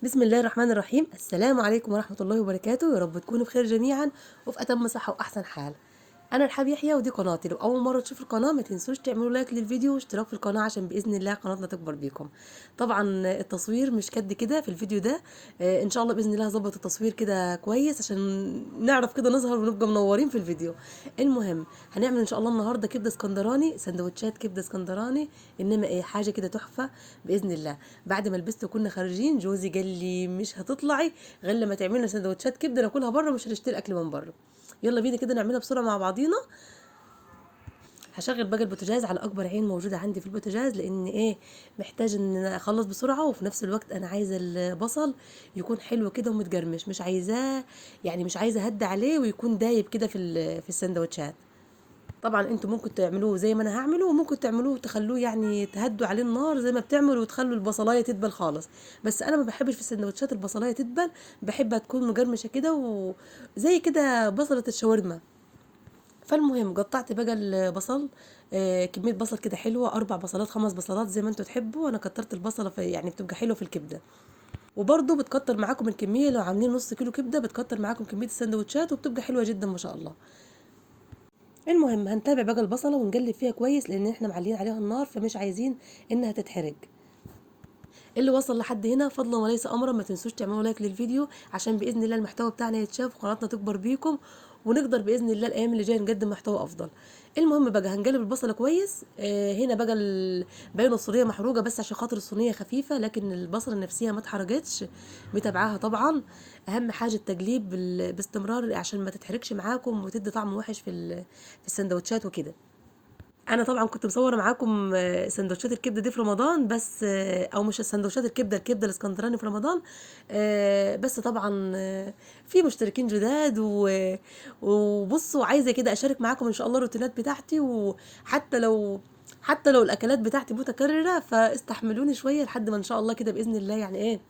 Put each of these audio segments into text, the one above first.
بسم الله الرحمن الرحيم. السلام عليكم ورحمة الله وبركاته. يا رب تكونوا بخير جميعا وفي أتم صحة وأحسن حال. أنا رحاب يحيى ودي قناتي. لو أول مرة تشوفوا القناة ما تنسوش تعملوا لايك للفيديو واشتراك في القناة عشان بإذن الله قناتنا تكبر بيكم. طبعا التصوير مش قد كده في الفيديو ده. إن شاء الله بإذن الله هظبط التصوير كده كويس عشان نعرف كده نظهر ونبقى منورين في الفيديو. المهم هنعمل إن شاء الله النهاردة كبدة اسكندراني، سندوتشات كبدة اسكندراني. إنما إيه حاجة كده تحفة بإذن الله. بعد ما لبست وكنا خارجين جوزي قال لي مش هتطلعي غير لما تعملي لنا سندوتشات كبده ناكلها بره، مش هنشتري اكل من بره. يلا بينا كده نعملها بسرعه مع بعضينا. هشغل بقى البوتاجاز على اكبر عين موجوده عندي في البوتاجاز، لان ايه محتاج ان أنا اخلص بسرعه، وفي نفس الوقت انا عايزه البصل يكون حلو كده ومتجرمش، مش عايزاه يعني مش عايزه اهد عليه ويكون دايب كده في السندوتشات. طبعا انتوا ممكن تعملوه زي ما انا هعمله، وممكن تعملوه تخلوه يعني تهدوا عليه النار زي ما بتعملوا وتخلوا البصلايه تدبل خالص. بس انا ما بحبش في السندوتشات البصلايه تدبل، بحبها تكون مجرمشه كده وزي كده بصله الشاورما. فالمهم قطعت بقى البصل. كميه بصل كده حلوه، 4 بصلات 5 بصلات زي ما انتوا تحبوا. انا كترت البصله في يعني بتبقى حلوه في الكبده. وبرضه بتكتر معاكم الكميه، لو عاملين نص كيلو كبده بتكتر معاكم كميه السندوتشات وبتبقى حلوه جدا ما شاء الله. المهم هنتابع بقى البصله ونقلب فيها كويس لان احنا معلين عليها النار، فمش عايزين انها تتحرق. اللي وصل لحد هنا فضلا وليس امرا ما تنسوش تعملوا لايك للفيديو عشان باذن الله المحتوى بتاعنا يتشاف وقناتنا تكبر بيكم، ونقدر باذن الله الايام اللي جايه نقدم محتوى افضل. المهم بقى هنقلب البصله كويس. هنا بقى باين الصينيه محروقه بس عشان خاطر الصينيه خفيفه، لكن البصله نفسها ما اتحرقتش. متابعاها طبعا. اهم حاجه التقليب باستمرار عشان ما تتحرقش معاكم وتدي طعم وحش في السندوتشات وكده. انا طبعا كنت مصوره معاكم سندوتشات الكبده دي في رمضان، بس او مش سندوتشات الكبده الاسكندراني في رمضان. بس طبعا في مشتركين جداد وبصوا عايزه كده اشارك معاكم ان شاء الله الروتينات بتاعتي، حتى لو الاكلات بتاعتي متكرره فاستحملوني شويه لحد ما ان شاء الله كده باذن الله يعني ايه.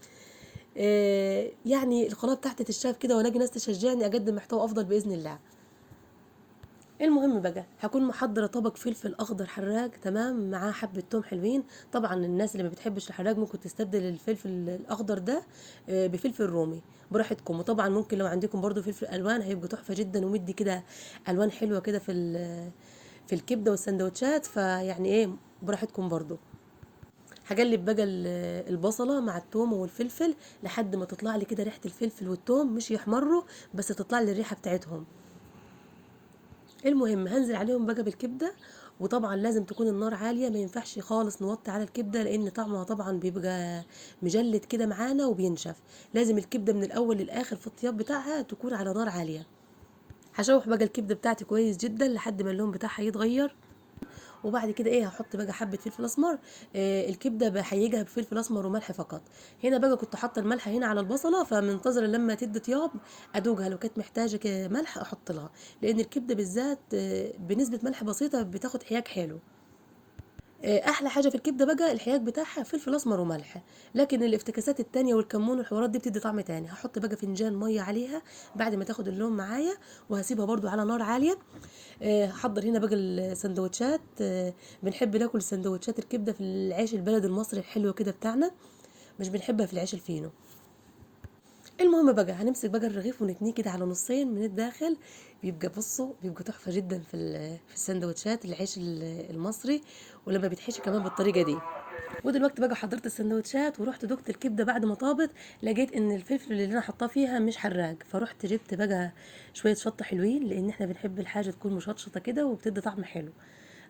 يعني القناه بتاعتي تتشاف كده والاقي ناس تشجعني اقدم محتوى افضل باذن الله. المهم بقى هكون محضره طبق فلفل اخضر حراق تمام، معاه حبه توم حلوين. طبعا الناس اللي ما بتحبش الحراق ممكن تستبدل الفلفل الاخضر ده بفلفل رومي براحتكم. وطبعا ممكن لو عندكم برضو فلفل الوان هيبقى تحفه جدا ومدي كده الوان حلوه كده في الكبده والسندوتشات، فيعني ايه براحتكم برضو. هقلب بقى البصله مع التوم والفلفل لحد ما تطلع لي كده ريحه الفلفل والتوم، مش يحمروا بس تطلع لي الريحه بتاعتهم. المهم هنزل عليهم بقى بالكبده. وطبعا لازم تكون النار عاليه، ما ينفعش خالص نوطي على الكبده لان طعمها طبعا بيبقى مجلد كده معانا وبينشف. لازم الكبده من الاول للاخر في الطياب بتاعها تكون على نار عاليه. هشوح بقى الكبده بتاعتي كويس جدا لحد ما اللون بتاعها يتغير. وبعد كده ايه هحط بقى حبه فلفل اسمر. الكبده بحيجها بفلفل اسمر وملح فقط. هنا بقى كنت حاطه الملح هنا على البصله، فمنتظره لما تدي طياب ادوقها، لو كانت محتاجه ملح احط لها، لان الكبده بالذات بنسبه ملح بسيطه بتاخد حياج حلو. احلى حاجه في الكبده بقى الحياج بتاعها فلفل اسمر وملح. لكن الافتكاسات التانية والكمون والحوارات دي بتدي طعم تاني. هحط بقى فنجان ميه عليها بعد ما تاخد اللون معايا، وهسيبها برضو على نار عاليه. هحضر هنا بقى السندوتشات. بنحب ناكل سندوتشات الكبده في العيش البلد المصري الحلو كده بتاعنا، مش بنحبها في العيش الفينو. المهم بقى هنمسك بقى الرغيف ونتنيه كده على نصين من الداخل. بيبقى بصوا بيبقى تحفه جدا في السندوتشات العيش المصري، ولما بيتحشي كمان بالطريقه دي. ودلوقتي بقى حضرت السندوتشات ورحت دقت الكبده بعد ما طابت، لقيت ان الفلفل اللي انا حطاه فيها مش حراق، فرحت جبت بقى شويه شطه حلوين لان احنا بنحب الحاجه تكون مشطشطه كده وبتدي طعم حلو.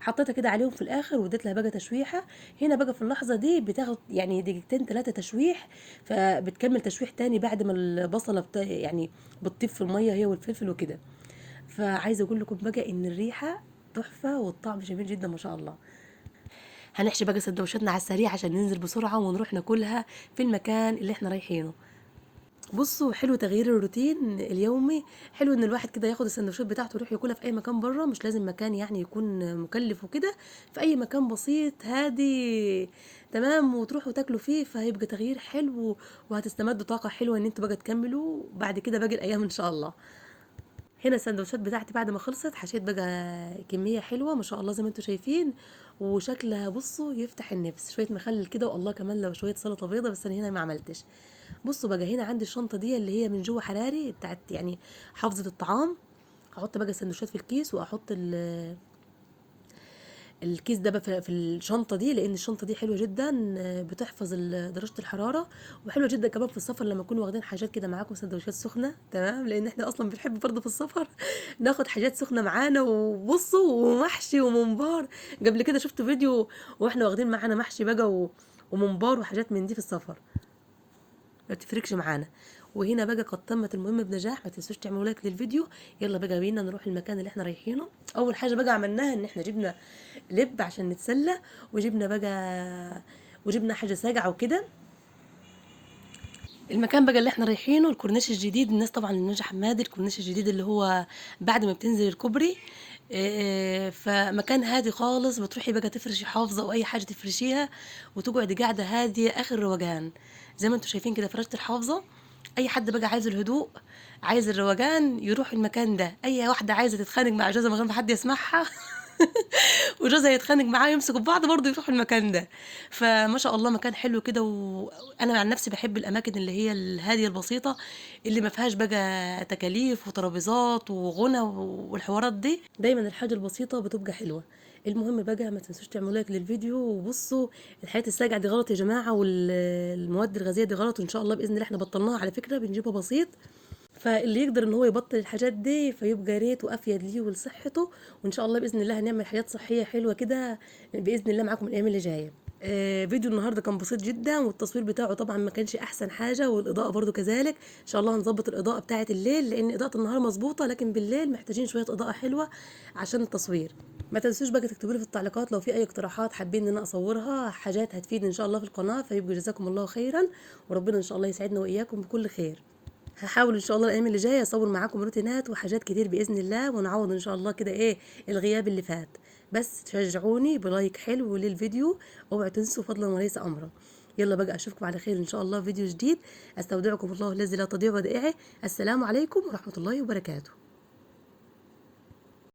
حطيتها كده عليهم في الاخر واديت لها بقى تشويحه. هنا بقى في اللحظه دي بتاخد يعني دقيقتين 3 تشويح، فبتكمل تشويح تاني بعد ما البصله يعني بتطيب في الميه هي والفلفل وكده. فعايزه اقول لكم بقى ان الريحه تحفه والطعم جميل جدا ما شاء الله. هنحشي بقى سندوتشاتنا على السريع عشان ننزل بسرعة ونروح ناكلها في المكان اللي احنا رايحينه. بصوا حلو تغيير الروتين اليومي. حلو ان الواحد كده ياخد السندوتشات بتاعته ويروح ياكلها في اي مكان بره، مش لازم مكان يعني يكون مكلف وكده. في اي مكان بسيط هادي تمام وتروحوا تاكلوا فيه، فهيبقى تغيير حلو وهتستمدوا طاقة حلوة ان انتوا بقى تكملوا بعد كده باقي الايام ان شاء الله. هنا السندوتشات بتاعتي بعد ما خلصت حشيت بقى كمية حلوة ما شاء الله زي ما انتوا شايفين، وشكلها بصوا يفتح النفس. شوية مخلل كده والله كمان لو شوية سلطة بيضة، بس انا هنا ما عملتش. بصوا بقى هنا عندي الشنطه دي اللي هي من جوه حراري بتاعت يعني حافظه الطعام. هحط بقى السندوتشات في الكيس، واحط الكيس ده بقى في الشنطه دي، لان الشنطه دي حلوه جدا، بتحفظ درجه الحراره، وحلوه جدا كمان في السفر لما تكونوا واخدين حاجات كده معاكم، سندوتشات سخنه تمام، لان احنا اصلا بنحب برضه في السفر ناخد حاجات سخنه معانا. وبصوا ومحشي وممبار، قبل كده شفت فيديو واحنا واخدين معانا محشي بقى وممبار وحاجات من دي في السفر، ما بتفرقش معانا. وهنا بقى قد تمت المهمه بنجاح، ما تنسوش تعملوا لايك للفيديو. يلا بقى بينا نروح المكان اللي احنا رايحينه. اول حاجه بقى عملناها ان احنا جبنا لب عشان نتسلى، وجبنا بقى وجبنا حاجه ساقعه وكده. المكان بقى اللي احنا رايحينه الكورنيش الجديد، الناس طبعا اللي نجح حمادي، الكورنيش الجديد اللي هو بعد ما بتنزل الكوبري. فمكان هادي خالص، بتروحي بقى تفرشي حافظه او اي حاجه تفرشيها، وتقعدي قاعده هاديه اخر روقان. زي ما انتم شايفين كده فرشت الحافظه. اي حد بقى عايز الهدوء، عايز الروقان، يروح المكان ده. اي واحده عايزه تتخانق مع جوزها من غير ما حد يسمعها وجوزها يتخانق معاه يمسكوا في بعض برضه يروحوا المكان ده. فما شاء الله مكان حلو كده. وانا عن نفسي بحب الاماكن اللي هي الهاديه البسيطه، اللي ما فيهاش بقى تكاليف وترابيزات وغنى والحوارات دي. دايما الحاجه البسيطه بتبقى حلوه. المهم بقى ما تنسوش تعملوا لايك للفيديو. وبصوا الحياه الساجعه دي غلط يا جماعه، والمواد الغازيه دي غلط، وان شاء الله باذن الله احنا بطلناها على فكره، بنجيبها بسيط. فاللي يقدر ان هو يبطل الحاجات دي فيبقى يا ريت وافيد ليه ولصحته. وان شاء الله باذن الله هنعمل حاجات صحيه حلوه كده باذن الله معاكم الايام اللي جايه. فيديو النهارده كان بسيط جدا، والتصوير بتاعه طبعا ما كانش احسن حاجه، والاضاءه برضو كذلك. ان شاء الله هنظبط الاضاءه بتاعه الليل، لان اضاءه النهار مظبوطه، لكن بالليل محتاجين شويه اضاءه حلوه عشان التصوير. ما تنسوش بقى تكتبوا لي في التعليقات لو في اي اقتراحات حابين ان انا اصورها، حاجات هتفيد ان شاء الله في القناه. فيبقى جزاكم الله خيرا، وربنا ان شاء الله يسعدنا واياكم بكل خير. هحاول ان شاء الله الايام اللي جايه اصور معاكم روتينات وحاجات كتير باذن الله، ونعوض ان شاء الله كده ايه الغياب اللي فات. بس تشجعوني بلايك حلو للفيديو، اوعوا تنسوا فضلا وليس امرا. يلا بقى اشوفكم على خير ان شاء الله في فيديو جديد. استودعكم الله الذي لا تضيع ودائعه. السلام عليكم ورحمه الله وبركاته.